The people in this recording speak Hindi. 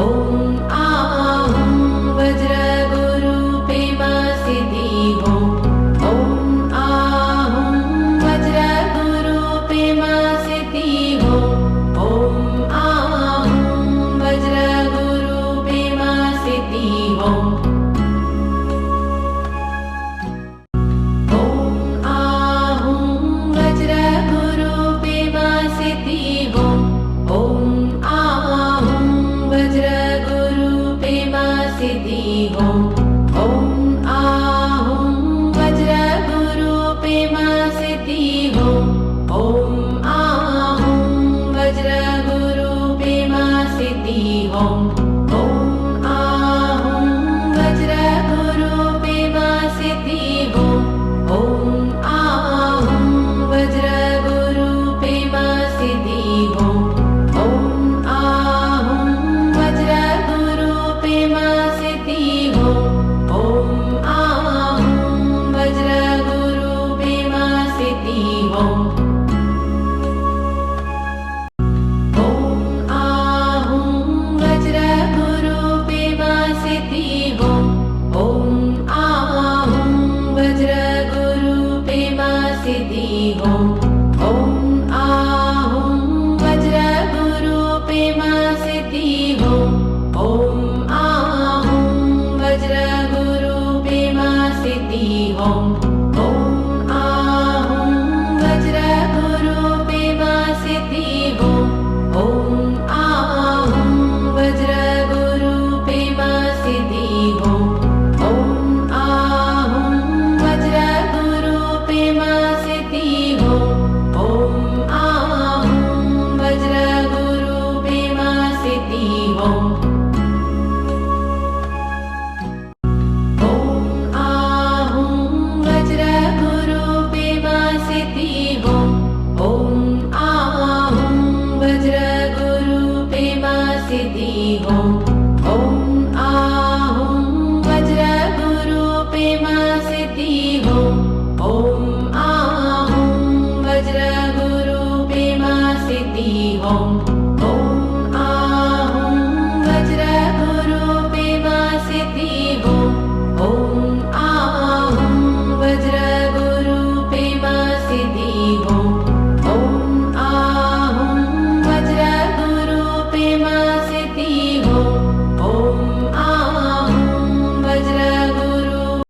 ॐ आहं वज्रगुरुपेमा सिद्धि ॐ आहं वज्रगुरुपेमा सिद्धि ॐ आहं वज्रगुरुपेमा सिद्धि ॐ आहं वज्रगुरुपेमा सिद्धि आहं वज्रगुरुपेमा सिद्धि आहं वज्रगुरुपेमा सिद्धि आहं वज्रगुरुपेमा सिद्धि आहं वज्रगुरुपेमा सिद्धि आहं वज्रगुरुपेमा सिद्धि आहं वज्रगुरुपेमा सिद्धि आहं वज्रगुरुपेमा सिद्धि आहं वज्रगुरुपेमा सिद्धि आहं वज्रगुरुपेमा सिद्धि आहं वज्रगुरुपेमा सिद्धि आहं वज्रगुरुपेमा सिद्धि आहं वज्रगुरुपेमा सिद्धि आहं वज्रगुरुपेमा सिद्धि आहं वज्रगुरुपेमा सिद्धि आहं वज्रगुरुपेमा सिद्धि आहं वज्रगुरुपेमा सिद्धि आहं वज्रगुरुपेमा सिद्धि